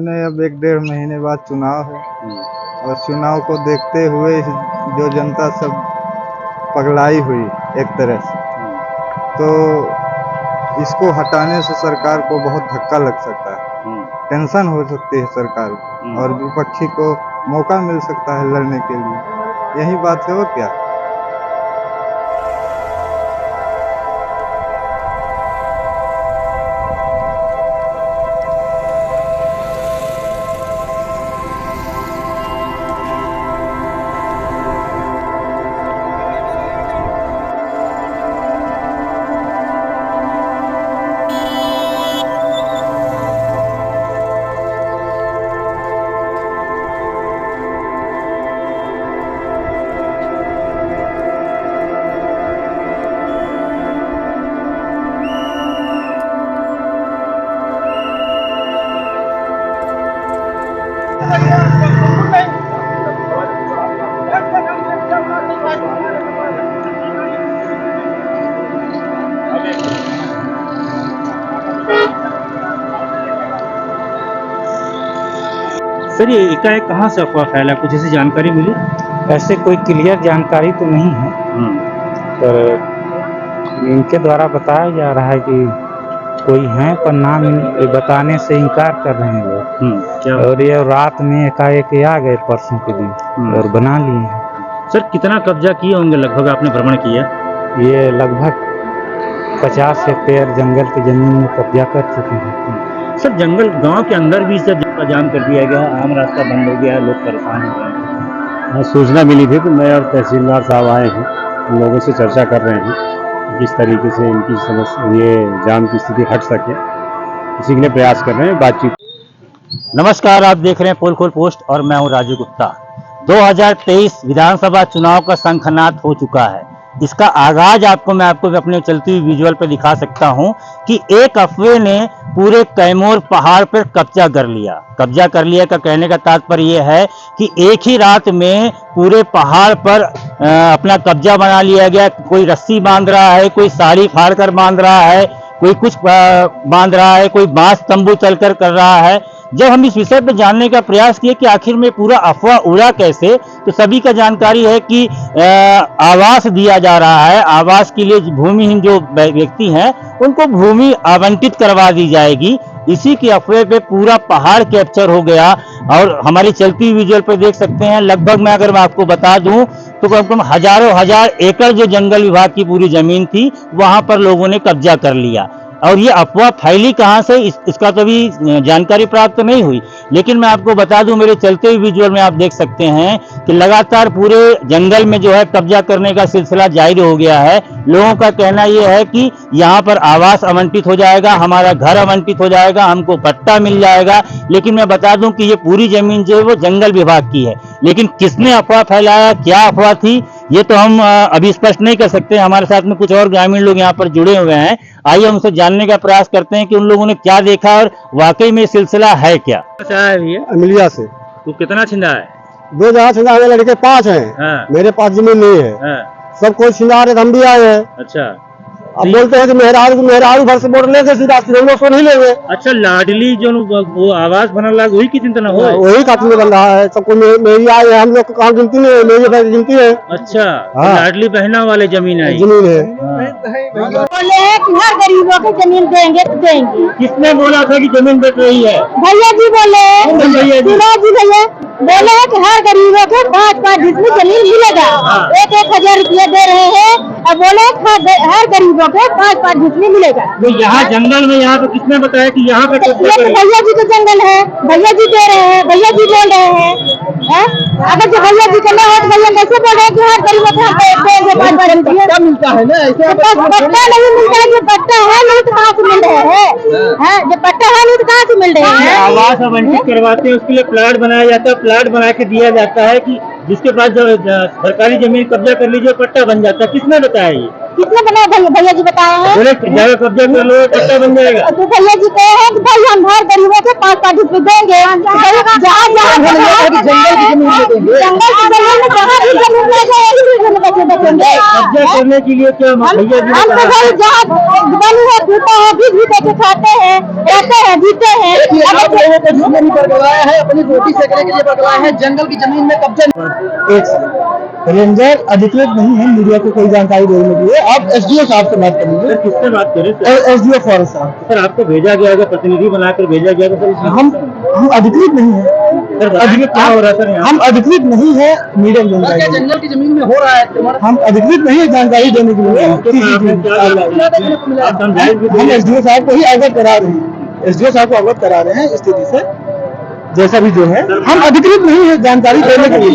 नहीं, अब 1-1.5 महीने बाद चुनाव है और चुनाव को देखते हुए जो जनता सब पगलाई हुई एक तरह से, तो इसको हटाने से सरकार को बहुत धक्का लग सकता है, टेंशन हो सकती है सरकार को और विपक्षी को मौका मिल सकता है लड़ने के लिए। यही बात है और क्या। सर, ये एकाएक कहाँ से अफवाह फैला, कुछ ऐसी जानकारी मिली? ऐसे कोई क्लियर जानकारी तो नहीं है, पर इनके द्वारा बताया जा रहा है कि कोई है, पर नाम बताने से इनकार कर रहे हैं लोग। और ये रात में एकाएक आ गए परसों के दिन और बना लिए हैं। सर, कितना कब्जा किए होंगे लगभग आपने भ्रमण किया? ये लगभग 50 हेक्टेयर जंगल की जमीन में कब्जा कर चुके हैं। सर, जंगल गांव के अंदर भी सब जाम कर दिया गया, आम रास्ता बंद हो गया, लोग परेशान हो गए हैं। सूचना मिली थी तो मैं और तहसीलदार साहब आए हैं, उन लोगों से चर्चा कर रहे हैं किस तरीके से इनकी समस्या, ये जाम की स्थिति हट सके, इसी के लिए प्रयास कर रहे हैं, बातचीत। नमस्कार, आप देख रहे हैं पोल खोल पोस्ट और मैं हूं राजू गुप्ता। 2023 विधानसभा चुनाव का शंखनाद हो चुका है। इसका आगाज मैं आपको अपने चलती हुई विजुअल पर दिखा सकता हूं कि एक अफवाह ने पूरे कैमूर पहाड़ पर कब्जा कर लिया। कब्जा कर लिया का कहने का तात्पर्य यह है कि एक ही रात में पूरे पहाड़ पर अपना कब्जा बना लिया गया। कोई रस्सी बांध रहा है, कोई साड़ी फाड़ कर बांध रहा है, कोई कुछ बांध रहा है, कोई बांस तंबू चलकर कर रहा है। जब हम इस विषय पर जानने का प्रयास किए कि आखिर में पूरा अफवाह उड़ा कैसे, तो सभी का जानकारी है कि आवास दिया जा रहा है। आवास के लिए भूमिहीन जो व्यक्ति हैं उनको भूमि आवंटित करवा दी जाएगी। इसी की अफवाह पे पूरा पहाड़ कैप्चर हो गया और हमारी चलती विजुअल पे देख सकते हैं। लगभग मैं अगर आपको बता दूं तो कम से कम हजारों हजार एकड़ जो जंगल विभाग की पूरी जमीन थी वहां पर लोगों ने कब्जा कर लिया। और ये अफवाह फैली कहां से, इसका तो भी जानकारी प्राप्त नहीं हुई। लेकिन मैं आपको बता दूं, मेरे चलते हुए विजुअल में आप देख सकते हैं कि लगातार पूरे जंगल में जो है कब्जा करने का सिलसिला जारी हो गया है। लोगों का कहना यह है कि यहाँ पर आवास आवंटित हो जाएगा, हमारा घर आवंटित हो जाएगा, हमको पट्टा मिल जाएगा। लेकिन मैं बता दूं कि ये पूरी जमीन जो है वो जंगल विभाग की है। लेकिन किसने अफवाह फैलाया, क्या अफवाह थी, ये तो हम अभी स्पष्ट नहीं कर सकते। हमारे साथ में कुछ और ग्रामीण लोग यहाँ पर जुड़े हुए हैं। आइए उनसे जानने का प्रयास करते हैं कि उन लोगों ने क्या देखा और वाकई में सिलसिला है क्या। अमिलिया से। तो कितना छिंदा है? 2 जगह छिंदा है, लड़के 5 हैं। हाँ। मेरे पास जमीन नहीं है। हाँ। सब कोई छिंदा रहे, हम भी आए हैं। अच्छा, अब बोलते हैं कि मेहरारू भर से वोट लेंगे, सीधा हम लोग को नहीं लेंगे। अच्छा, लाडली जो वो आवास बना लगा वही की चिंता हो, वही का बन रहा है। सबको मेरी आए है, हम लोग को कहाँ गिनती नहीं है, मेरी गिनती है। अच्छा। हाँ। लाडली बहना वाले जमीन है। जमीन है। बोले हैं कि हर गरीबों को जमीन देंगे तो देंगे। किसने बोला था कि जमीन बेच रही है? भैया जी बोले, भैया जी भैया बोले हैं कि हर गरीबों को 5-5 जितनी जमीन मिलेगा। 1-1 हजार रुपया दे रहे हैं और बोले हर गरीबों को 5-5 जितनी मिलेगा। तो यहाँ जंगल में, यहाँ पे किसने बताया कि यहाँ पे भैया जी का जंगल है, भैया जी दे रहे हैं, भैया जी बोल रहे हैं। अगर जो भैया जी का ना हो तो भैया कैसे बोल रहे हैं कि हर गरीबों को पट्टा मिलता है ना? पट्टा नहीं मिलता है, जो पट्टा है नहीं तो कहाँ से मिल रहे हैं? जो पट्टा है नहीं तो कहाँ से मिल रहे हैं? आवास आवंटित करवाते हैं, उसके लिए प्लाट बनाया जाता है, प्लाट बना के दिया जाता है कि जिसके पास जो सरकारी जमीन कब्जा कर लीजिए पट्टा बन जाता है। किसने बताया ये? कितने बनाया? भैया जी बताया है। बोले जगह कब्जा कर लो पट्टा बन जाएगा। तो भैया जी कहे हैं कि भाई हम हर गरीबों को 5-5 रुपए देंगे। जहाँ जंगल की जमीन में जहाँ भी जमीन ले जाएगी में कैसे बचेंगे? कब्जा करने के लिए क्या भैया जी ने हम तो कहा? भाई जहाँ बनी है पीते हैं, बीच भी देखे खाते हैं, रहते हैं, जीते हैं। आप लोगों को जिसने भी बदलवाया है अपनी रोटी सेकने के लिए बदलवाया है, जंगल की जमीन में कब्जा। एक रेंजर अधिकृत नहीं है मीडिया को कोई जानकारी देने के लिए। आप एसडीओ साहब से बात कर लीजिए। सर किससे बात करें? एसडीओ फॉरेस्ट साहब। सर आपको भेजा गया होगा, प्रतिनिधि बनाकर भेजा गया होगा सर। हम अधिकृत नहीं है। सर बताइए क्या हो रहा है सर यहाँ? हम अधिकृत नहीं है मीडिया में जानकारी। जंगल की जमीन में हो रहा है। हम अधिकृत नहीं है जानकारी देने के लिए। आप समझाइए भी हम एसडीओ साहब को ही अवगत करा रहे हैं। एसडीओ साहब को अवगत करा रहे हैं स्थिति से, जैसा भी जो है। हम अधिकृत नहीं है जानकारी देने के लिए।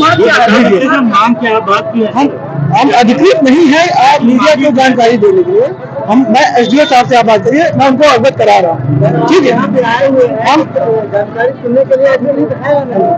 मांग क्या बात की है? हम अधिकृत नहीं है आप मीडिया को जानकारी देने के लिए। मैं एसडीओ साहब से आप बात करिए, मैं उनको अवगत करा रहा हूँ। ठीक है, हम जानकारी सुनने के लिए अधिकृत है या नहीं?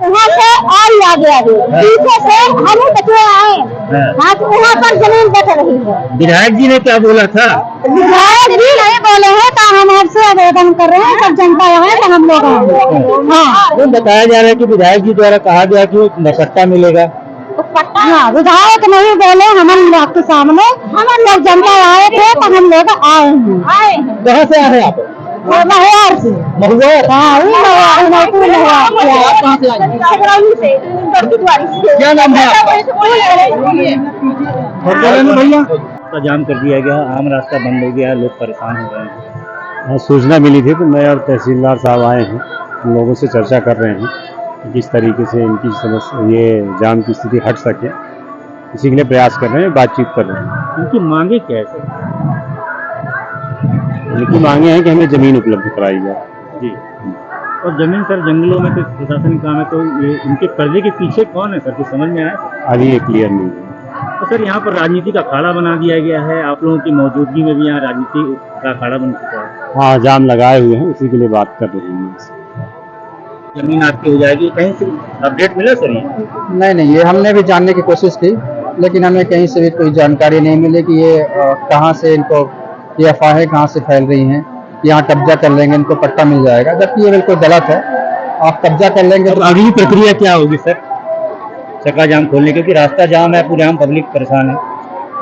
वहाँ से और आगे आगे पीछे से हम बचे आए। हाँ तो वहाँ पर जमीन बच रही है। विधायक जी ने क्या बोला था? विधायक भी नहीं बोले हैं तो हम आपसे आवेदन कर रहे हैं, सब जनता आए तो हम लोग आए। हाँ तो बताया जा रहा है कि विधायक जी द्वारा कहा गया कि पट्टा मिलेगा। हाँ विधायक नहीं बोले, हम आपके सामने हम लोग जनता आए थे तो हम लोग आए हैं। कहाँ से आए हैं आप? महुआर से। महुआर? हाँ कहाँ से आए? क्या नाम है भैया? रास्ता जाम कर दिया गया, आम रास्ता बंद हो गया, लोग परेशान हो रहे हैं। हाँ, सूचना मिली थी तो मैं और तहसीलदार साहब आए हैं, उन लोगों से चर्चा कर रहे हैं कि किस तरीके से इनकी समस्या, ये जाम की स्थिति हट सके, इसी के लिए प्रयास कर रहे हैं, बातचीत कर रहे हैं। इनकी मांगे क्या है सर? इनकी मांगे हैं कि हमें ज़मीन उपलब्ध कराई जाए। जी। और जमीन सर जंगलों में तो प्रशासनिक काम है, तो ये इनके कर्जे के पीछे कौन है सर, कुछ समझ में आया सर? अभी ये क्लियर नहीं है। तो सर यहाँ पर राजनीति का अखाड़ा बना दिया गया है, आप लोगों की मौजूदगी में भी यहाँ राजनीति का अखाड़ा बन चुका है। हाँ, जाम लगाए हुए हैं, उसी के लिए बात कर रहे हैं। जमीन आपकी हो जाएगी, कहीं से अपडेट मिला सर? नहीं, ये हमने भी जानने की कोशिश की, लेकिन हमें कहीं से भी कोई जानकारी नहीं मिली कि ये कहाँ से इनको ये अफवाहें कहाँ से फैल रही हैं, यहाँ कब्जा कर लेंगे इनको पट्टा मिल जाएगा, जबकि ये बिल्कुल गलत है। आप कब्जा कर लेंगे तो अगली प्रक्रिया क्या होगी सर चक्का जाम खोलने, क्योंकि रास्ता जाम है, पूरे आम पब्लिक परेशान है।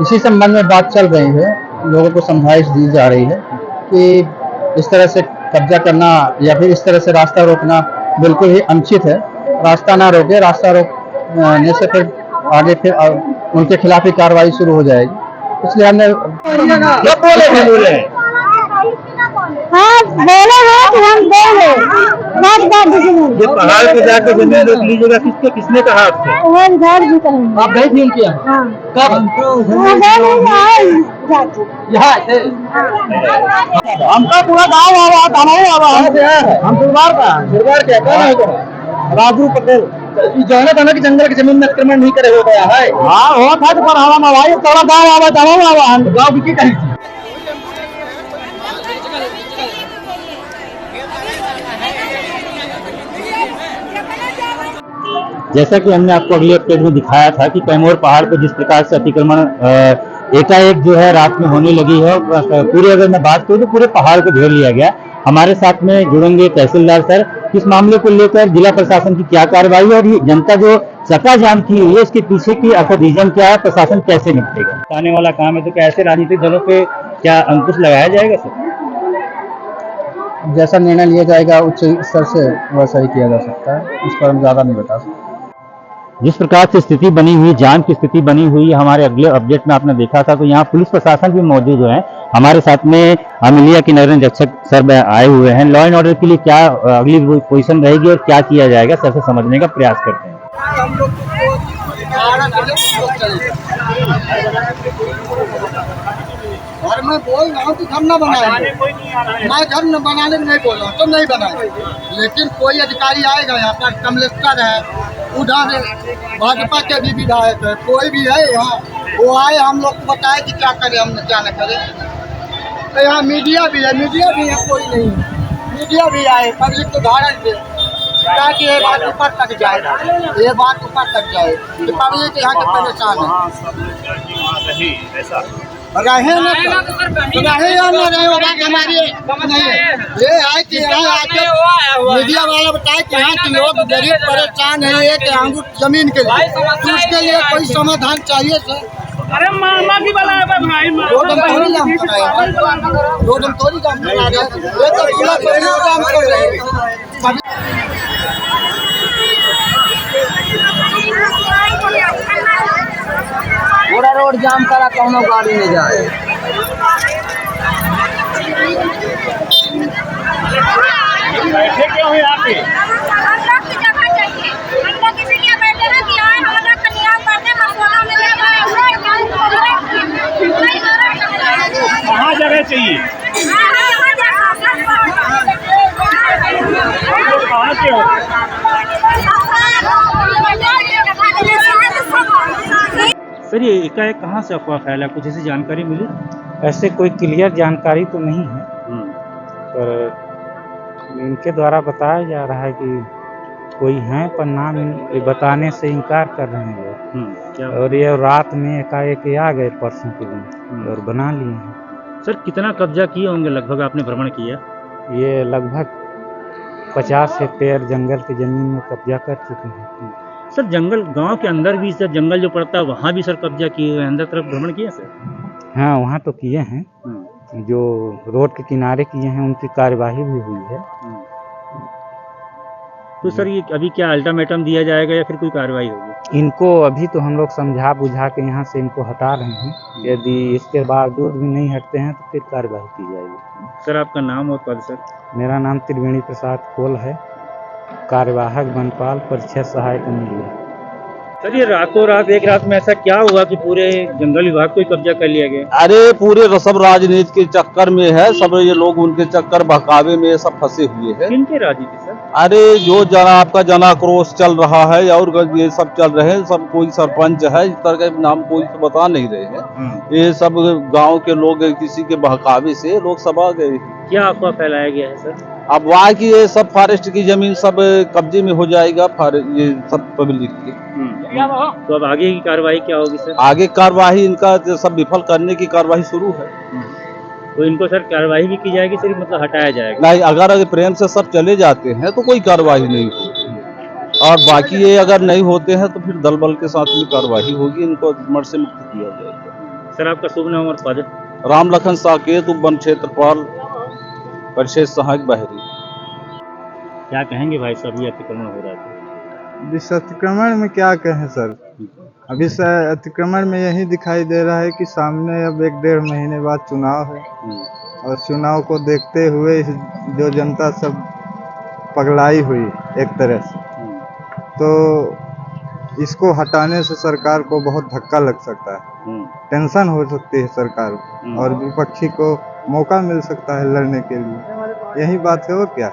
इसी संबंध में बात चल रही है, लोगों को समझाइश दी जा रही है कि इस तरह से कब्जा करना या फिर इस तरह से रास्ता रोकना बिल्कुल ही अनुचित है। रास्ता ना रोके, रास्ता रोकने से फिर आगे फिर उनके खिलाफ ही कार्रवाई शुरू हो जाएगी। इसलिए हमने बोले हाँ बोले हैं कि हम देंगे। ये पहाड़ पे जाकर जमीन रोक लीजिएगा, किसने कहा आपसे? वो विधायक जी कहेंगे। आप गए थे उनके यहाँ? हाँ कब? यहाँ थे? हमका पूरा गाँव आवा, हम गुरुवार क्या राजू पटेल जो है ना कि जंगल की जमीन में अतिक्रमण नहीं करे हो गया है। हाँ हो था पर हवा में भाई थोड़ा गाँव आवा तमाम आवा, हम गाँव की कहीं थी। जैसा कि हमने आपको अगले अपडेट में दिखाया था कि कैमूर पहाड़ पर जिस प्रकार से अतिक्रमण एकाएक जो है रात में होने लगी है, पूरे अगर मैं बात करूँ तो पूरे पहाड़ को घेर लिया गया। हमारे साथ में जुड़ेंगे तहसीलदार सर, इस मामले को लेकर जिला प्रशासन की क्या कार्रवाई है और ये जनता जो चक्का जाम की हुई है इसके पीछे की आखिर रीजन क्या है, प्रशासन कैसे निपटेगा? आने वाला काम है, तो क्या ऐसे राजनीतिक दलों पे क्या अंकुश लगाया जाएगा सर? जैसा निर्णय लिया जाएगा उच्च स्तर से वैसा ही किया जा सकता है, इस पर हम ज्यादा नहीं बता सकते। जिस प्रकार से स्थिति बनी हुई, जाम की स्थिति बनी हुई हमारे अगले अपडेट में आपने देखा था, तो यहाँ पुलिस प्रशासन भी मौजूद है। हमारे साथ में अमिलिया के नगर निरीक्षक सर आए हुए हैं। लॉ एंड ऑर्डर के लिए क्या अगली पोजीशन रहेगी और क्या किया जाएगा, सर से समझने का प्रयास करते हैं। और मैं बोल रहा हूँ कि घर न बनाए, मैं घर न बनाने में नहीं बोल रहा हूँ, तो नहीं बनाए, लेकिन कोई अधिकारी आएगा यहाँ पर, कमलेश्वर है, उधर भाजपा के भी विधायक है, कोई भी है यहाँ, वो आए हम लोग को बताए कि क्या करें, हम क्या न करें। तो यहाँ मीडिया भी है, कोई नहीं है, मीडिया भी आए, पब्लिक को धारण दे, ताकि ये बात ऊपर तक जाए, ये बात ऊपर तक जाए कि पब्लिक यहाँ के परेशान है। रहे ना तो रहे या न रहे होगा हमारी नहीं। ये है कि यहाँ आके मीडिया वाला बताए कि यहाँ के लोग गरीब परेशान है एक अंगूर जमीन के लिए, तो उसके लिए कोई समाधान चाहिए सर। अरे मामा की बला है भाई, रोड हम थोड़ी काम कर रहे हैं, रोड हम थोड़ी काम कर रहे हैं, ये तो पूरा काम कर रहे हैं। पूरा रोड जाम करा, कौनो गाड़ी नहीं जाए। बैठे क्यों है यहाँ पे? हम लोग की जगह चाहिए, हम लोग इसीलिए बैठे हैं कि यहाँ हम लोग कन्या करने मसवाड़ा में ले गए। कहाँ जगह चाहिए? कहाँ के हो? सर ये एकाएक कहाँ से अफवाह फैला, कुछ ऐसी जानकारी मिली? ऐसे कोई क्लियर जानकारी तो नहीं है, पर इनके द्वारा बताया जा रहा है कि कोई है, पर नाम ये बताने से इनकार कर रहे हैं लोग। क्या और ये रात में एकाएक आ गए परसों के दिन और बना लिए हैं। सर कितना कब्जा किए होंगे लगभग, आपने भ्रमण किया? ये लगभग 50 हेक्टेयर जंगल की जमीन में कब्जा कर चुके हैं। सर जंगल गांव के अंदर भी सर जंगल जो पड़ता है वहाँ भी सर कब्जा किए हुए हैं, अंदर तरफ भ्रमण किया सर? हाँ, वहाँ तो किए हैं, जो रोड के किनारे किए हैं उनकी कार्यवाही भी हुई है। तो सर ये अभी क्या अल्टीमेटम दिया जाएगा या फिर कोई कार्रवाई होगी? इनको अभी तो हम लोग समझा बुझा के यहाँ से इनको हटा रहे हैं, यदि इसके बावजूद भी नहीं हटते हैं तो फिर कार्रवाई की जाएगी। सर आपका नाम और पद सर? मेरा नाम त्रिवेणी प्रसाद खोल है, कार्यवाहक वनपाल परिक्षेत्र सहायक मीडिया। सर ये रातों रात एक रात में ऐसा क्या हुआ कि पूरे जंगल विभाग को ही कब्जा कर लिया गया? अरे पूरे सब राजनीति के चक्कर में है, सब ये लोग उनके चक्कर बहकावे में सब फंसे हुए हैं। किनके राजनीति सर? अरे जो आपका जनाक्रोश चल रहा है और ये सब चल रहे हैं, सब कोई सरपंच है, इस तरह के नाम कोई तो बता नहीं रहे हैं। ये सब गांव के लोग किसी के बहकावे से लोग सब आ गए। क्या अफवाह फैलाया गया है सर? अब वहाँ की ये सब फॉरेस्ट की जमीन सब कब्जे में हो जाएगा, ये सब पब्लिक की। तो अब आगे की कार्रवाई क्या होगी सर? आगे कार्रवाई इनका सब विफल करने की कार्रवाई शुरू है। तो इनको सर कार्रवाई भी की जाएगी, सिर्फ मतलब हटाया जाएगा? नहीं, अगर प्रेम से सब चले जाते हैं तो कोई कार्रवाई नहीं होगी, और बाकी ये अगर नहीं होते हैं तो फिर दल बल के साथ में कार्रवाई होगी, इनको मर से मुक्त किया जाएगा। सर आपका शुभ नाम और पद? राम लखन साकेत, वन क्षेत्रपाल, परिक्षेत्र सहायक बहरी। क्या कहेंगे भाई साहब, ये अतिक्रमण हो रहा है? इस अतिक्रमण में क्या कहें सर, अभी से अतिक्रमण में यही दिखाई दे रहा है कि सामने अब 1-1.5 महीने बाद चुनाव है, और चुनाव को देखते हुए जो जनता सब पगलाई हुई एक तरह से, तो इसको हटाने से सरकार को बहुत धक्का लग सकता है, टेंशन हो सकती है सरकार को, और विपक्षी को मौका मिल सकता है लड़ने के लिए। यही बात है, वो क्या?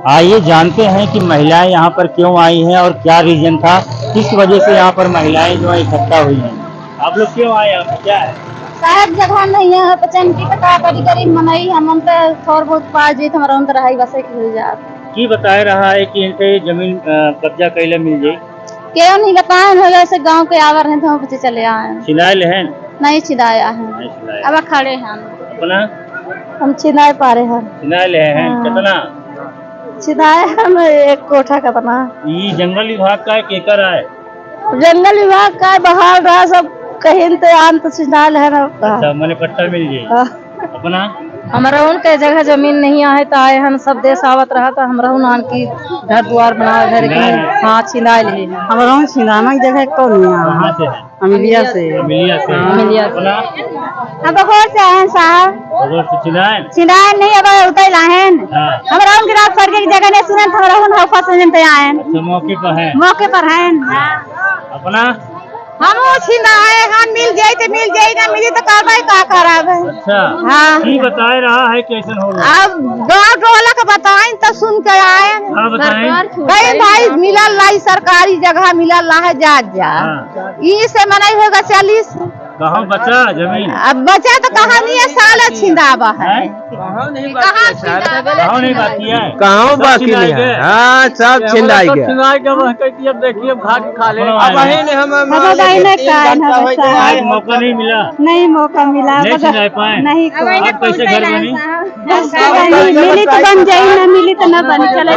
आइए जानते हैं कि महिलाएं यहाँ पर क्यों आई हैं और क्या रीजन था, किस वजह से यहाँ पर महिलाएं जो है इकट्ठा हुई हैं। आप लोग क्यों आए यहाँ पे, क्या है? साहब जगह नहीं है, पचंती का करी करी मनई हम पे थोड़ बहुत पा जे हमरा उन रहाई बसे के मिल जात की बताए रहा है कि इनसे जमीन कब्जा कैले मिल जाए? क्यों नहीं बताए हो, जैसे गांव के आवर हैं तो हम बच्चे चले आए, छिनाइल है? नहीं छिदाया है, अब खड़े हैं अपना, हम छिदाए पा रहे हैं। छिनाइल है? कितना छिदाए हम? एक कोठा कितना। ये जंगल विभाग का एक एकड़ है? जंगल विभाग का बहाल रहा सब कहीं तो आम तो छिदाल है ना। अच्छा, मैंने पट्टा मिल जाए। अपना हमारा उनके जगह जमीन नहीं आए तो आए हम सब देश आवत रहा तो हमरा नान की घर द्वार बना घर के। हाँ छिदाल है हमारा छिदाना की जगह तो नहीं है। कहाँ से है? अमिलिया से। अमिलिया से? अमिलिया से। अपना हम बगौर से आए हैं साहब। बगौर से छिदाल? छिदाल नहीं अब उतर आए हैं। हमारा उनकी रात पड़ के जगह नहीं सुने हमारा उन हफा से आए हैं। मौके पर है? मौके पर हैं। अपना हम छिदाए हम मिल जाए तो मिल जाए, ना मिली तो कार्रवाई का खराब है। अच्छा, हाँ की बताए रहा है कैसे हो रहा? अब गाँव टोला के बताएं तो सुन के आए। हाँ बताएं। भाई मिलल लाई सरकारी जगह मिलल ला है जा हाँ। ई से मनाई होगा 40 कहाँ बचा जमीन? अब बचा तो कहा नहीं है, साला छिंदावा है। कहाँ नहीं बाकी है? कहाँ बाकी नहीं है? हाँ सब छिंदाई गया। अब देखिए भाग खा ले। अब वही हम मौका नहीं मिला, नहीं मौका मिला, नहीं छिंदा पाए। नहीं अब कैसे घर बनी? मिली तो बन जाये, न मिली तो न बनी, चले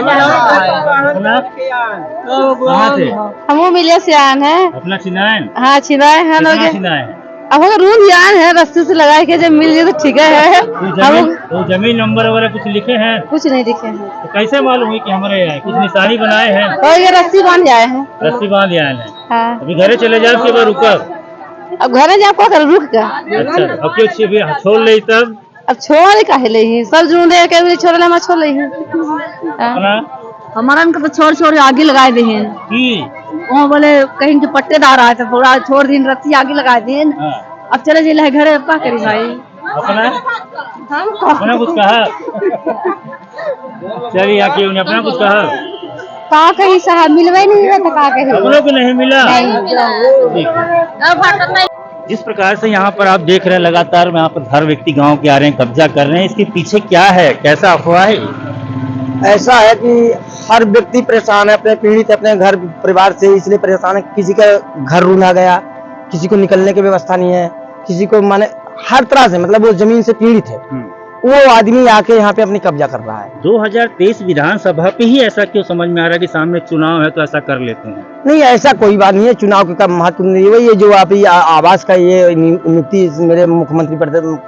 कहाँ से? हम मिले सियान है अपना छिनाएन? हाँ छिनाए हैं लोग। छिनाए अब रूम जान है, रस्ते से लगा के जब मिल जाए तो ठीक है। तो जमीन नंबर वगैरह कुछ लिखे हैं? कुछ नहीं दिखे हैं। तो कैसे मालूम हुई कि हमारे यहाँ कुछ निशानी बनाए हैं? और ये रस्सी बांध आए हैं। रस्सी बांध आए हैं। हाँ। अभी घरे चले जाओ के बाद रुका? अब घरे जा को कर रुक का। अच्छा, अब क्यों छोड़ ले तब? अब छोड़ काहे ले ही, सब ढूंढे के छोड़ ले, मैं छोड़ ले ही। हमारा इनको तो छोड़ छोड़ आगे लगाए दे हैं वो बोले कहीं के पट्टेदार आए थे, थोड़ा छोड़ दिन रत्ती आगे लगा दिए। अब चले जिले घर क्या करी भाई? अपना कुछ कहा? चलिए आके उन्हें अपना कुछ कहा? का कहीं साहब मिलवाई नहीं है तो का कहीं हम लोग को नहीं मिला। जिस प्रकार से यहाँ पर आप देख रहे हैं लगातार यहाँ पर हर व्यक्ति गांव के आ रहे हैं, कब्जा कर रहे हैं, इसके पीछे क्या है, कैसा अफवाह है? ऐसा है कि हर व्यक्ति परेशान है, अपने पीड़ित अपने घर परिवार से इसलिए परेशान है। किसी का घर रूंधा गया, किसी को निकलने की व्यवस्था नहीं है, किसी को माने हर तरह से मतलब वो जमीन से पीड़ित है। वो आदमी आके यहाँ पे अपनी कब्जा कर रहा है। 2023 विधानसभा पे ही ऐसा क्यों समझ में आ रहा है कि सामने चुनाव है तो ऐसा कर लेते हैं? नहीं ऐसा कोई बात नहीं है, चुनाव का महत्व नहीं है। ये जो आप ये आवास का ये नियुक्ति मेरे मुख्यमंत्री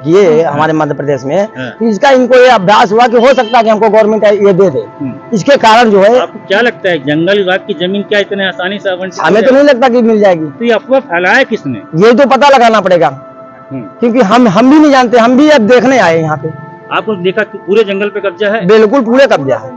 किए हमारे मध्य प्रदेश में, इसका इनको ये अभ्यास हुआ कि हो सकता है कि हमको गवर्नमेंट ये दे दे। इसके कारण जो है, आपको क्या लगता है जंगल विभाग की जमीन क्या इतने आसानी से आवंटित? हमें तो नहीं लगता कि मिल जाएगी। तो ये अफवाह फैलाया किसने? ये तो पता लगाना पड़ेगा, क्योंकि हम भी नहीं जानते, हम भी अब देखने आए यहाँ पे। आपको देखा कि पूरे जंगल पे कब्जा है? बिल्कुल पूरे कब्जा है,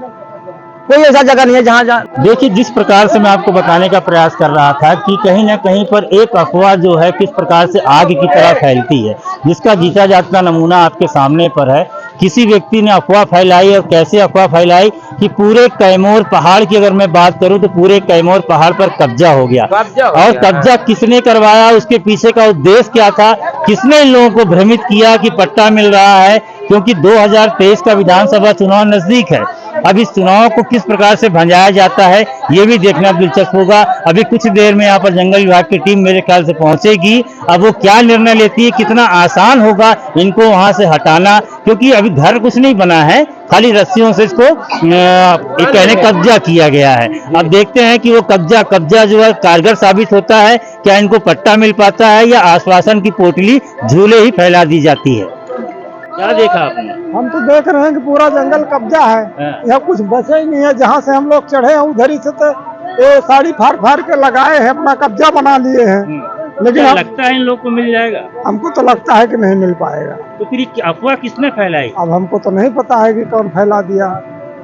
कोई ऐसा जगह नहीं है जहाँ देखिए जिस प्रकार से मैं आपको बताने का प्रयास कर रहा था कि कहीं ना कहीं पर एक अफवाह जो है किस प्रकार से आग की तरह फैलती है, जिसका जीता जागता नमूना आपके सामने पर है। किसी व्यक्ति ने अफवाह फैलाई और कैसे अफवाह फैलाई कि पूरे कैमूर पहाड़ की अगर मैं बात करूं तो पूरे कैमूर पहाड़ पर कब्जा हो गया। और कब्जा किसने करवाया, उसके पीछे का उद्देश्य क्या था, किसने इन लोगों को भ्रमित किया कि पट्टा मिल रहा है? क्योंकि 2023 का विधानसभा चुनाव नजदीक है। अब इस चुनाव को किस प्रकार से भंजाया जाता है ये भी देखना दिलचस्प होगा। अभी कुछ देर में यहाँ पर जंगल विभाग की टीम मेरे ख्याल से पहुंचेगी। अब वो क्या निर्णय लेती है, कितना आसान होगा इनको वहां से हटाना, क्योंकि अभी घर कुछ नहीं बना है, खाली रस्सियों से इसको कहने कब्जा किया गया है। अब देखते हैं कि वो कब्जा जो है कारगर साबित होता है, क्या इनको पट्टा मिल पाता है या आश्वासन की पोटली झूले ही फैला दी जाती है। क्या देखा आपने? हम तो देख रहे हैं कि पूरा जंगल कब्जा है, यहाँ कुछ बचा ही नहीं है। जहाँ से हम लोग चढ़े हैं उधर ही से तो ये साड़ी फाड़ के लगाए हैं, अपना कब्जा बना लिए हैं। लेकिन लगता है इन लोग को मिल जाएगा? हमको तो लगता है कि नहीं मिल पाएगा। तो फिर अफवाह किसने फैलाई? अब हमको तो नहीं पता है कि कौन फैला दिया।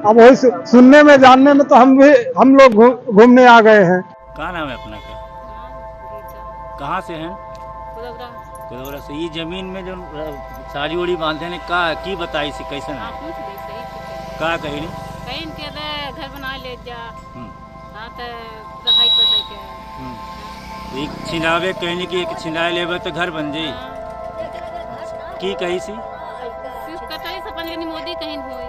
अब वही सुनने में जानने में तो हम लोग घूमने आ गए हैं। क्या नाम है अपना? कहाँ से हैं? कुदौरा से। ये जमीन में जो साड़ी ओड़ी बांधे ने का की बताई सी कैसे ना का कही नहीं कहीं के घर बना ले जा। हां तो पढ़ाई के एक छिनावे कहने की एक छिना लेबे तो घर बन जाई की कही सी कटाई से अपन मोदी कहीं होई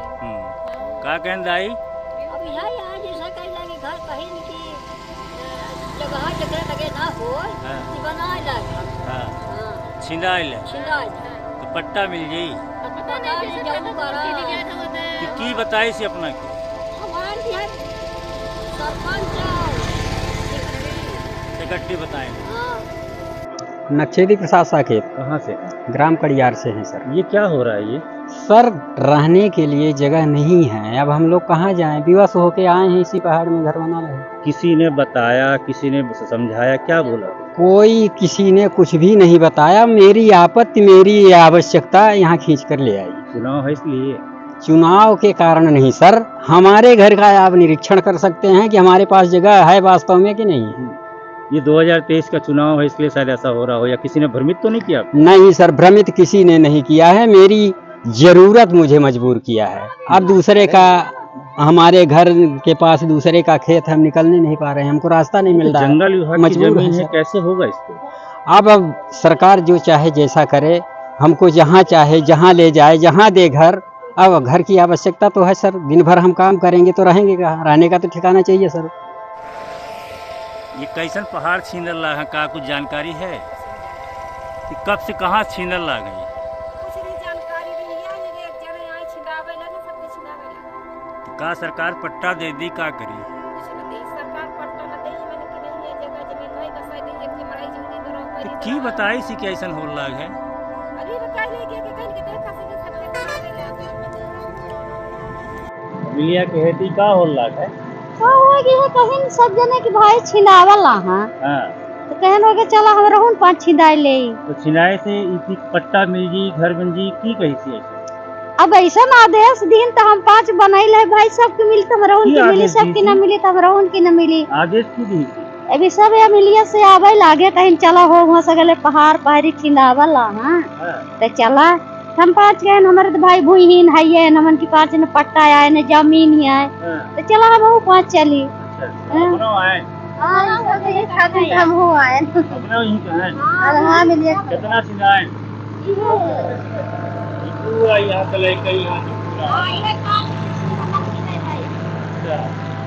का कहन दाई अब यहां जैसा कहीं लगे घर कहीं की जगह जगह लगे ना हो बना लगा। हां छिनाइल तो पट्टा मिल जाई। पता नहीं की बताई सी अपना की सरपंच बताए। नक्शेदी प्रसाद साकेत। कहाँ से? ग्राम कड़ियार से हैं सर। ये क्या हो रहा है? ये सर रहने के लिए जगह नहीं है, अब हम लोग कहाँ जाएं? विवश होके आए हैं, इसी पहाड़ में घर बना रहे। किसी ने बताया, किसी ने समझाया, क्या बोला? कोई किसी ने कुछ भी नहीं बताया। मेरी आपत्ति, मेरी आवश्यकता यहाँ खींच कर ले आई। चुनाव है इसलिए? चुनाव के कारण नहीं सर, हमारे घर का आप निरीक्षण कर सकते हैं कि हमारे पास जगह है वास्तव में कि नहीं। ये 2023 का चुनाव है इसलिए शायद ऐसा हो रहा हो, या किसी ने भ्रमित तो नहीं किया? नहीं सर, भ्रमित किसी ने नहीं किया है, मेरी जरूरत मुझे मजबूर किया है। अब दूसरे का, हमारे घर के पास दूसरे का खेत, हम निकलने नहीं पा रहे हैं, हमको रास्ता नहीं मिल रहा है। जंगल विभाग की जमीन है, कैसे होगा इसको? अब सरकार जो चाहे जैसा करे, हमको जहाँ चाहे जहाँ ले जाए, जहाँ दे घर। अब घर की आवश्यकता तो है सर, दिन भर हम काम करेंगे तो रहेंगे कहाँ, रहने का तो ठिकाना चाहिए सर। ये कैसन पहाड़ छीनल ला है, का कुछ जानकारी है कि कब से कहाँ छीनल ला गई? का सरकार पट्टा दे दी, का करी? की बताई सी कि ऐसा हो लाग है? मिलिया कहती का हो लाग है? तो होगी है कहीं सब जने के भाई छिनावला हां। हां, तो कहन होगे चला हम रहूं 5 छिदाई ले। तो छिनाए से इसी पट्टा मिल जी, घर बन जी, की कही सी ऐसे? अब ऐसा आदेश दिन तो हम 5 बनाई ले भाई, सबके मिली तो रहूं की मिली, सबके ना मिली तब रहूं की ना मिली। आदेश की दी? अभी सब या मिलिया से आवे लागे कहीं चला हो वहां से गले पहाड़ पहाड़ी छिनावला हां। तो चला हम 5 गए, हमारे तो भाई भूहीन है ये, हमन की 5 ने पट्टा आए ने जमीन ही है। तो चला हम वो 5 चली। अपनो आए? हां सब ये खाते हम हो आए। अपनो ही कहां? हां मिलिया कितना छिनाए? तू आई यहां चले कई यहां।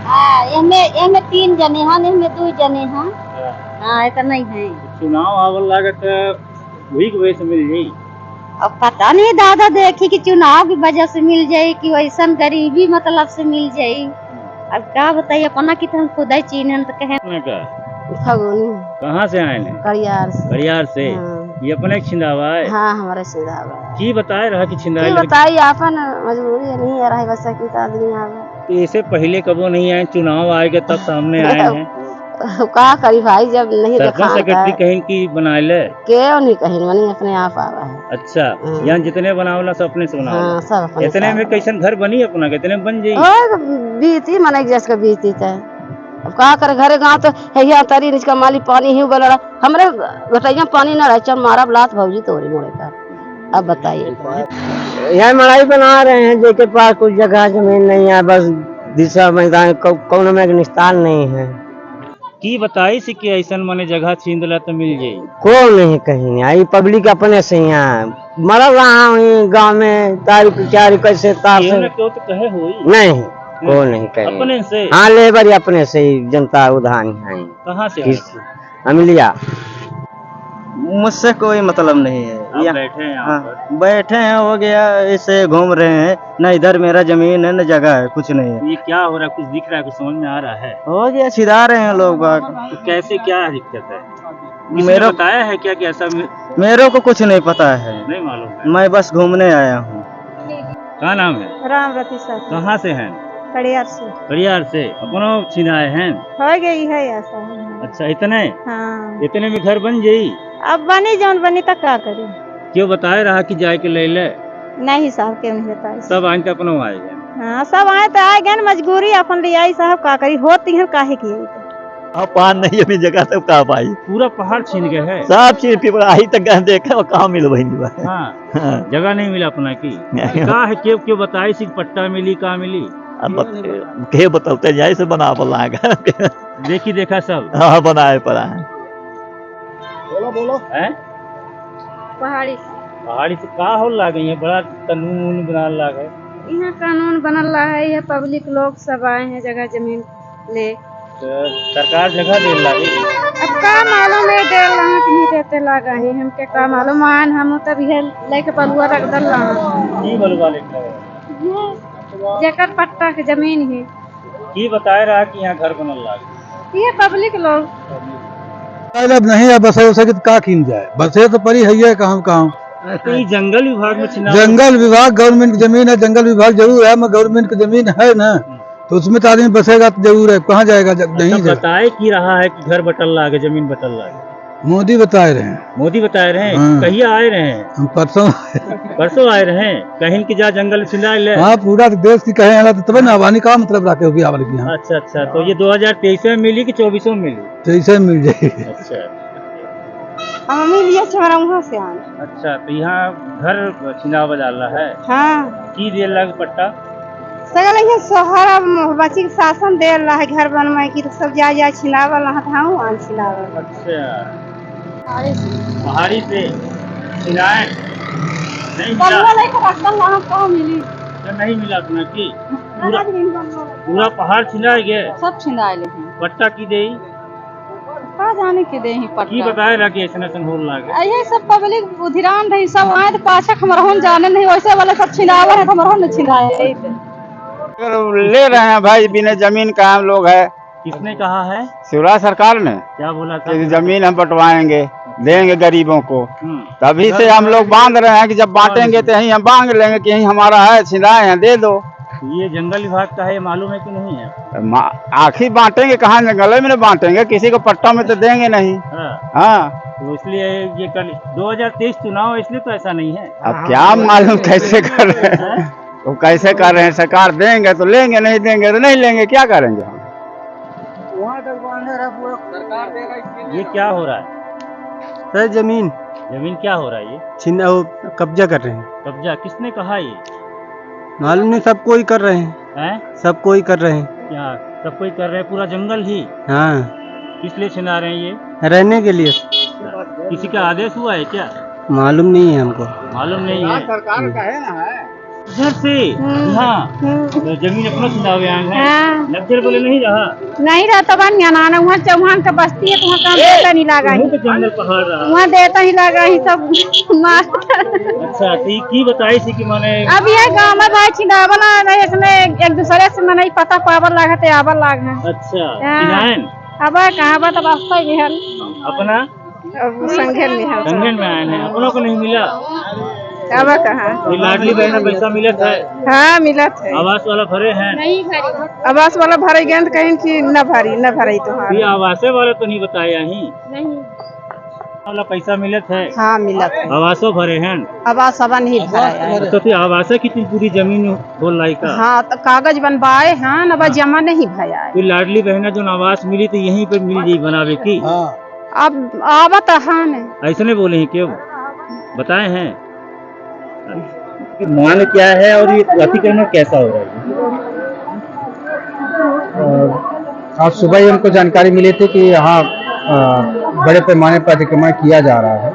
हां एमे 3 जने हैं, एमे 2 जने हैं। हां इतना नहीं है। चुनाव आवल लागत वही के वजह से मिल गई। अब पता नहीं दादा, देखी कि चुनाव की वजह से मिल जाये कि वैसा गरीबी मतलब से मिल जाये। अब क्या बताइए, अपना की हम खुद ही चीन तो कहे कहाँ से आए हैं? कड़ियार से। कड़ियार से? हाँ। ये अपने छिंदावा है? हाँ हमारे छिंदावा है। की बताए रहा कि छिंदाई बताइए, अपन मजबूरी नहीं है, रही बस की आदमी आवे। तो इससे पहले कबो नहीं आए, चुनाव आएगा तब सामने आए हैं। का करी भाई, जब नहीं देखा सेक्रेटरी कहीं की बनाए ले? क्यों नहीं कहीं मनी अपने आप आवा है। अच्छा, यहाँ जितने बनावला सब अपने से बनावला? हाँ, सब अपने। इतने में कैसन घर बनी अपना, कितने बन जाई? और बीती मने जैसे बीती थे। अब का करे, घरे गांव तो हैया तरी निचका माली पानी ही उबल रहा, हमरे घटैया पानी न रहे, चल मारा लात भौजी तोरी मोड़े का। अब बताइए, यहाँ मड़ाई बना रहे हैं, जिनके पास कुछ जगह जमीन नहीं है, बस दिशा मैदान कौन में निस्तार नहीं है। की बताई सी कि ऐसा मने जगह छीन दिला तो मिल जाई? कौन नहीं, कहीं नहीं आई, पब्लिक अपने से यहाँ मरल रहा हूँ गाँव में, तारीख चार कैसे तार से क्यों तो कहे हुई नहीं, कौन नहीं कहे अपने से। हाँ लेबर अपने से ही, जनता उधार है। कहाँ से? अमिलिया। मुझसे कोई मतलब नहीं है। बैठे हैं यहाँ पर? बैठे हैं, हो गया ऐसे घूम रहे हैं, न इधर मेरा जमीन है न जगह है, कुछ नहीं है। ये क्या हो रहा है, कुछ दिख रहा है, कुछ समझ में आ रहा है? हो गया छिदा रहे हैं लोग बाग। तो कैसे, क्या दिक्कत है? मेरा बताया है क्या कि ऐसा? मेरे को कुछ नहीं पता है, नहीं मालूम है। मैं बस घूमने आया हूँ। क्या नाम है? राम रति सर। कहाँ से हैं? कड़ियार से। कड़ियार से? अपनो छिनाए हैं? हो गई है ऐसा। अच्छा, इतने? हाँ। इतने में घर बन जाई? अब बनी जौन बनी तक क्या करी। क्यों बताए रहा कि जाए के ले ले? नहीं साहब, क्यों नहीं बताए। सब आए तो अपनो आए गए? हाँ सब आए तो आए गए, मजबूरी अपन ले आई साहब, का करी, होती है काहे की। अब पान नहीं अपनी जगह तब कहाँ पाई, पूरा पहाड़ छीन गए है? सब चीज फिर आई तक देखे और कहाँ मिल वही। हाँ, जगह नहीं मिला अपना की। का है, क्यों बताई सी पट्टा मिली, का मिली? अब के बतौते जाए से बना पला देखी देखा सब? हाँ बनाए पड़ा है। बोलो है? पहाड़ी पहाड़ी से का हो लागे, ये बड़ा कानून बना लागे। यहाँ कानून बनल है, ये पब्लिक लोग सब आए हैं जगह जमीन ले। तो सरकार जगह दे लागी? अब का मालूम है, दे रहा कि नहीं देते लागा है, हमके का मालूम। आन हम तब ये लेके बलुआ रख दल रहा। की बलुआ लेके? जेकर पट्टा के जमीन है। की बताए रहा कि यहाँ घर बनल लागे? ये पब्लिक लोग अब नहीं है, बस हो सके तो का कीन जाए, बसे तो परी है कहाँ कहाँ। तो ये जंगल विभाग में छिना? जंगल विभाग गवर्नमेंट की जमीन है, जंगल विभाग जरूर है, मगर गवर्नमेंट की जमीन है ना, तो उसमें तो आदमी बसेगा तो जरूर है, कहाँ जाएगा नहीं। बताए की रहा है कि घर बटल लागे, जमीन बटल लागे? मोदी बताए रहे हैं। मोदी बताए रहे हैं? हाँ। कहीं आए रहे हैं? हम परसों आए रहे हैं, कहीं की जा जंगल छिना ले। हाँ पूरा देश की कहे तो तब ना आबादी का मतलब रखे होगी आवाज की। अच्छा अच्छा, तो ये 2023 में मिली कि 24 में मिली? 23 में मिल जाएगी। अच्छा, हम मिलिए हमारा वहाँ से आए। अच्छा, तो यहाँ घर छिनावा डाला है? हाँ। की दे लग पट्टा? सगल यहाँ सोहरा बच्ची के शासन दे रहा है घर बनवाए की, तो सब जा छिनावा रहा था, आन छिनावा। अच्छा, पहाड़ी से छिनाए नहीं मिला कहाँ मिली? तो नहीं मिला अपना की पूरा पहाड़ छिनाए गए सब छिंदा लेकिन पट्टा की दे का जाने के दे ही की पट्टा बताए ला कि ऐसा ऐसा होल लागे ये सब पब्लिक उधिरान रही सब आए तो पाछक हमारा जाने नहीं वैसे वाले सब छिंदावे है तो हमारा न छिंदाए ले रहे हैं भाई, बिना जमीन का हम लोग है। किसने कहा है? शिवराज सरकार ने क्या बोला था? कि जमीन हम बंटवाएंगे, देंगे गरीबों को। हम्म। तभी से हम लोग बांध रहे हैं कि जब बांटेंगे तो यहीं हम बांध लेंगे कि यहीं हमारा है, छिंदाए हैं, दे दो। ये जंगल विभाग का है, ये मालूम है कि नहीं है? आखिर बांटेंगे कहाँ, जंगल में बांटेंगे, किसी को पट्टा में तो देंगे नहीं। हाँ, तो इसलिए ये कल 2023 चुनाव है, इसलिए तो ऐसा नहीं है। अब क्या मालूम कैसे कर रहे हैं, तो कैसे कर रहे हैं। सरकार देंगे तो लेंगे, नहीं देंगे तो नहीं लेंगे, क्या करेंगे हम। ये क्या हो रहा है सर? जमीन क्या हो रहा है? ये छीना, कब्जा कर रहे हैं। कब्जा किसने कहा? ये मालूम नहीं, सब कोई कर रहे हैं। हैं? सब कोई कर रहे हैं। क्या सब कोई कर रहे हैं? पूरा जंगल ही हाँ, किस लिए छिना रहे हैं? ये रहने के लिए। किसी का आदेश हुआ है क्या? मालूम नहीं है हमको। मालूम नहीं है। सरकार का है ना, है इधर से हाँ, तो जमीन अपना छिनावे आए हैं। नक्सल बोले नहीं रहा, नहीं रहता बन गया ना वहाँ चौहान का बस्ती है तो वहाँ काम देता नहीं लगा तो जंगल पहाड़ रहा। वहाँ देता ही लगा ही सब अच्छा, तो ये की बताई थी कि माने अब ये गाँव में भाई छिंदावला नहीं इसमें एक दूसरे से मैंने पता पावर लागा थे आवर लाग है। अच्छा छिनाएन अब कहाँ बात वास्ता भी है अपना संघेल में है, संगठन में आए हैं, अपनों को नहीं मिला। अब कहाँ ये लाडली बहन का पैसा मिला था? हाँ मिला था। आवास वाला भरे हैं? नहीं भरी। आवास वाला भरे गए तो कहीं की न भरी तो हाँ। ये आवासे वाले तो नहीं बताया ही नहीं वाला पैसा मिला था? हाँ मिला था। आवासों भरे हैं? आवास सब नहीं भरा। तो फिर आवास कितनी पूरी जमीन बोल रही का? हाँ तो कागज बनवाए हैं न बस जमा नहीं भया है। फिर लाडली बहना जो आवास मिली तो यहीं पे मिल जाये बनावे की। अब आवत हाँ नहीं ऐसे नहीं बोले हैं क्यों बताए हैं? मान क्या है और ये अतिक्रमण कैसा हो रहा है? आज सुबह ही हमको जानकारी मिली थी कि यहाँ बड़े पैमाने पर अतिक्रमण किया जा रहा है।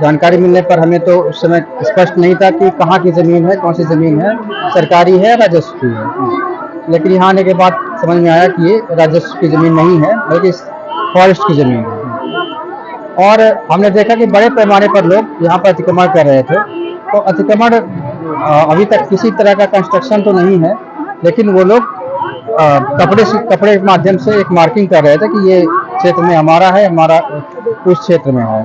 जानकारी मिलने पर हमें तो उस समय स्पष्ट नहीं था कि कहाँ की ज़मीन है, कौन सी ज़मीन है, सरकारी है, राजस्व की है। लेकिन यहाँ आने के बाद समझ में आया कि ये राजस्व की ज़मीन नहीं है बल्कि फॉरेस्ट की ज़मीन है। और हमने देखा कि बड़े पैमाने पर लोग यहाँ पर अतिक्रमण कर रहे थे। तो अतिक्रमण अभी तक किसी तरह का कंस्ट्रक्शन तो नहीं है, लेकिन वो लोग कपड़े के माध्यम से एक मार्किंग कर रहे थे कि ये क्षेत्र में हमारा है, हमारा उस क्षेत्र में है।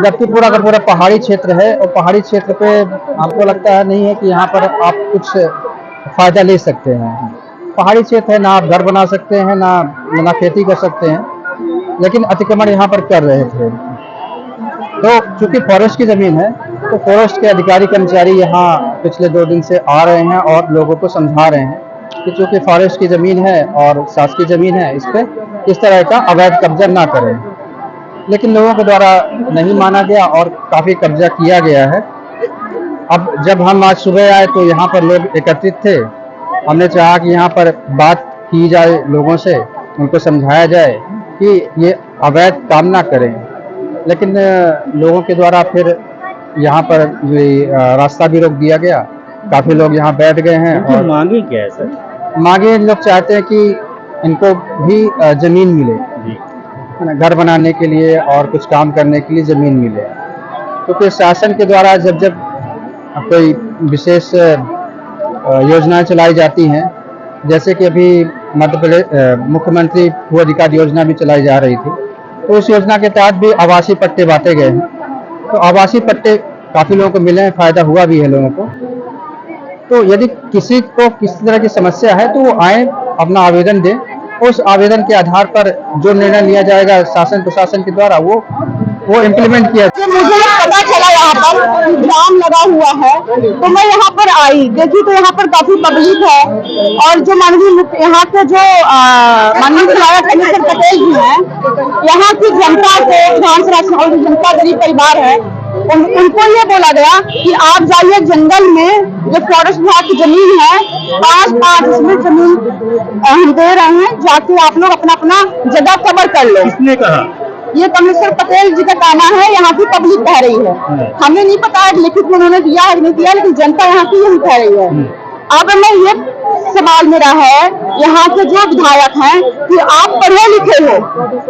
जबकि पूरा का पूरा पहाड़ी क्षेत्र है और पहाड़ी क्षेत्र पे आपको लगता है नहीं है कि यहाँ पर आप कुछ फायदा ले सकते हैं। पहाड़ी क्षेत्र है, ना आप घर बना सकते हैं, ना खेती कर सकते हैं, लेकिन अतिक्रमण यहाँ पर कर रहे थे। तो चूंकि फॉरेस्ट की ज़मीन है तो फॉरेस्ट के अधिकारी कर्मचारी यहाँ पिछले 2 दिन से आ रहे हैं और लोगों को समझा रहे हैं कि चूंकि फॉरेस्ट की ज़मीन है और शासकीय ज़मीन है, इस पर इस तरह का अवैध कब्जा ना करें। लेकिन लोगों के द्वारा नहीं माना गया और काफ़ी कब्जा किया गया है। अब जब हम आज सुबह आए तो यहाँ पर लोग एकत्रित थे। हमने चाहा कि यहाँ पर बात की जाए, लोगों से उनको समझाया जाए कि ये अवैध काम ना करें, लेकिन लोगों के द्वारा फिर यहाँ पर रास्ता भी रोक दिया गया। काफ़ी लोग यहाँ बैठ गए हैं। और मांगे क्या है सर? मांगे लोग चाहते हैं कि इनको भी ज़मीन मिले, घर बनाने के लिए और कुछ काम करने के लिए ज़मीन मिले। क्योंकि शासन के द्वारा जब जब कोई विशेष योजनाएं चलाई जाती हैं, जैसे कि अभी मध्य प्रदेश मुख्यमंत्री भू अधिकार योजना भी चलाई जा रही थी, तो उस योजना के तहत भी आवासीय पट्टे बांटे गए हैं। तो आवासीय पट्टे काफ़ी लोगों को मिले हैं, फ़ायदा हुआ भी है लोगों को। तो यदि किसी को किसी तरह की समस्या है तो वो आए, अपना आवेदन दें। उस आवेदन के आधार पर जो निर्णय लिया जाएगा शासन प्रशासन के द्वारा वो इम्प्लीमेंट किया। मुझे पता चला यहाँ पर जाम लगा हुआ है तो मैं यहाँ पर आई, देखी तो यहाँ पर काफी पब्लिक है और जो माननीय यहाँ के जो माननीय विधायक कमिश्नर पटेल जी हैं, यहाँ की जनता को जनता गरीब परिवार है, उनको ये बोला गया कि आप जाइए जंगल में, जो फॉरेस्ट विभाग की जमीन है 5 इसमें जमीन हम दे रहे हैं, जाके आप लोग अपना अपना जगह कवर कर लो। किसने कहा? ये कमिश्नर पटेल जी का कहना है, यहाँ की पब्लिक कह रही है। हमें नहीं पता है लिखित में उन्होंने दिया है कि नहीं दिया, लेकिन जनता यहाँ की यही कह रही है। अब मैं ये सवाल मेरा है यहाँ के जो विधायक हैं कि आप पढ़े लिखे हो,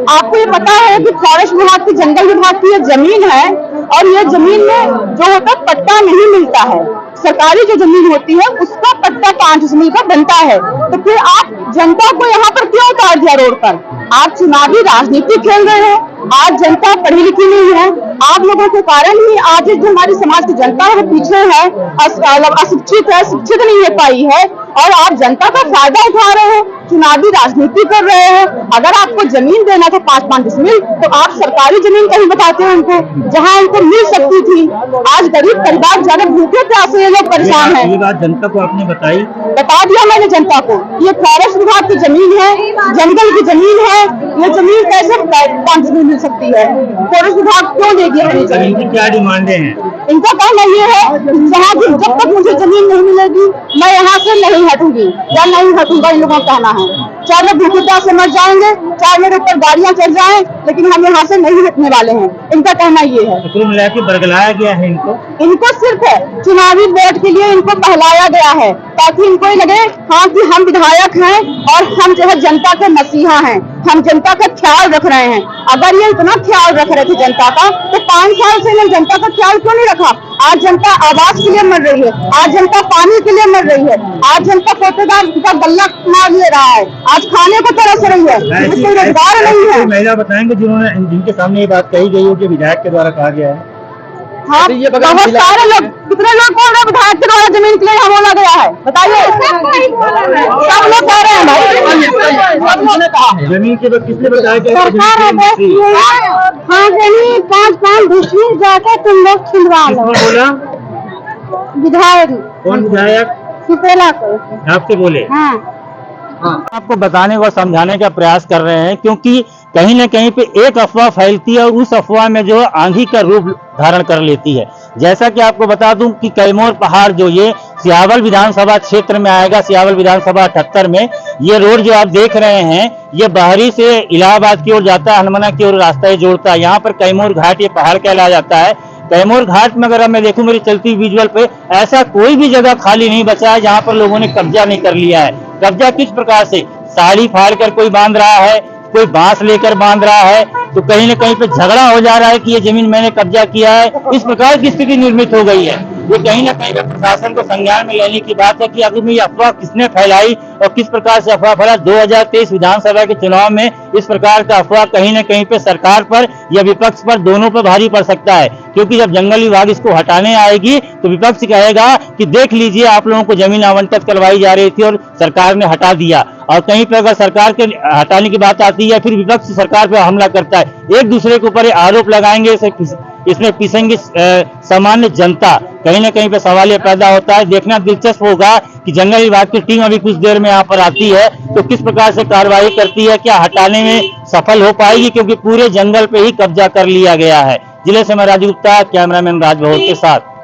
आपको ये पता है कि फॉरेस्ट विभाग की, जंगल विभाग की ये जमीन है और ये जमीन में जो होता है पट्टा नहीं मिलता है। सरकारी जो जमीन होती है उसका पट्टा 5 का बनता है। तो फिर आप जनता को यहाँ पर क्यों उतार दिया रोड पर? आप चुनावी राजनीति खेल रहे हो। आज जनता पढ़ी लिखी नहीं है, आप लोगों के कारण ही आज जो हमारी समाज की जनता है वो पीछे है, अशिक्षित है, शिक्षित नहीं हो पाई है, और आप जनता का फायदा उठा रहे हो, चुनावी राजनीति कर रहे हो। अगर आपको जमीन देना था 5-5 डिसमिल, तो आप सरकारी जमीन कहीं बताते हो उनको, जहाँ उनको मिल सकती थी। आज गरीब परिवार ज्यादा भूखे प्यासे ये लोग परेशान है। ये बात जनता को आपने बताई? बता दिया मैंने जनता को। ये फॉरेस्ट विभाग की जमीन है, जंगल की जमीन है, ये जमीन कैसे 5 डिसमिल मिल सकती है? फॉरेस्ट विभाग क्यों देगी हमें जमीन? इनकी क्या डिमांडें हैं? इनका कहना ये है जब तक मुझे जमीन नहीं मिलेगी मैं यहाँ से नहीं हटूंगी या नहीं हटूंगा, इन लोगों का कहना है। चाहे मैं भूखे प्यास से मर जाएंगे, चाहे मेरे ऊपर गाड़ियां चल जाएं, लेकिन हम यहाँ से नहीं हटने वाले हैं। इनका कहना ये है। तो कुल मिला के बरगलाया गया है इनको सिर्फ चुनावी वोट के लिए इनको बहलाया गया है, ताकि इनको लगे हाँ कि हम विधायक हैं और हम जो है जनता के मसीहा हैं, हम जनता का ख्याल रख रहे हैं। अगर ये इतना ख्याल रख रहे थे जनता का, तो 5 साल से इन्होंने जनता का ख्याल क्यों नहीं रखा? आज जनता आवास के लिए मर रही है, आज जनता पानी के लिए मर रही है, आज जनता कोटेदार का गल्ला मार ले रहा है, आज खाने को तरस रही है, इसको रोजगार नहीं है। महिला बताएंगे जिनके सामने ये बात कही गई हो कि विधायक के द्वारा कहा गया है? हाँ, बहुत सारे लोग, कितने लोग बोल रहे हैं विधायक के द्वारा जमीन के लिए यहाँ बोला गया है? बताइए। सब लोग कह रहे हैं भाई, सब लोगों ने कहा है। जमीन के किसने बताया कि सरकार हाँ जमीन 5-5 डिसमिल जाकर तुम लोग खिलवा लो। बोला विधायक। कौन विधायक? सुपेला को। आपसे बोले? हाँ। आपको बताने व समझाने का प्रयास कर रहे हैं, क्योंकि कहीं न कहीं पे एक अफवाह फैलती है और उस अफवाह में जो है आंधी का रूप धारण कर लेती है। जैसा कि आपको बता दूं कि कैमूर पहाड़ जो ये सियावल विधानसभा क्षेत्र में आएगा, सियावल विधानसभा 78 में, ये रोड जो आप देख रहे हैं ये बाहरी से इलाहाबाद की ओर जाता है, हनुमाना की ओर रास्ता ये जोड़ता है। यहाँ पर कैमूर घाट ये पहाड़ कहलाया जाता है। कैमूर घाट में अगर मैं देखूं मेरी चलती विजुअल पे, ऐसा कोई भी जगह खाली नहीं बचा है जहां पर लोगों ने कब्जा नहीं कर लिया है। कब्जा किस प्रकार से? साड़ी फाड़ कर कोई बांध रहा है, कोई बांस लेकर बांध रहा है, तो कहीं न कहीं पे झगड़ा हो जा रहा है कि ये जमीन मैंने कब्जा किया है। इस प्रकार की स्थिति निर्मित हो गई है। ये कहीं न कहीं प्रशासन को संज्ञान में लेने की बात है कि आखिर में ये अफवाह किसने फैलाई और किस प्रकार से अफवाह फैला। 2023 विधानसभा के चुनाव में इस प्रकार का अफवाह कहीं न कहीं पे सरकार पर या विपक्ष पर, दोनों पर भारी पड़ सकता है। क्योंकि जब जंगल विभाग इसको हटाने आएगी तो विपक्ष कहेगा कि देख लीजिए आप लोगों को जमीन आवंटित करवाई जा रही थी और सरकार ने हटा दिया। और कहीं पर अगर सरकार के हटाने की बात आती है फिर विपक्ष सरकार पर हमला करता है, एक दूसरे के ऊपर आरोप लगाएंगे, इसमें पीसेंगे सामान्य जनता। कहीं ना कहीं पे सवाल ये पैदा होता है। देखना दिलचस्प होगा कि जंगल विभाग की टीम अभी कुछ देर में यहाँ पर आती है तो किस प्रकार से कार्रवाई करती है, क्या हटाने में सफल हो पाएगी, क्योंकि पूरे जंगल पे ही कब्जा कर लिया गया है। जिले से मैं राजू गुप्ता, कैमरामैन राजभवन के साथ।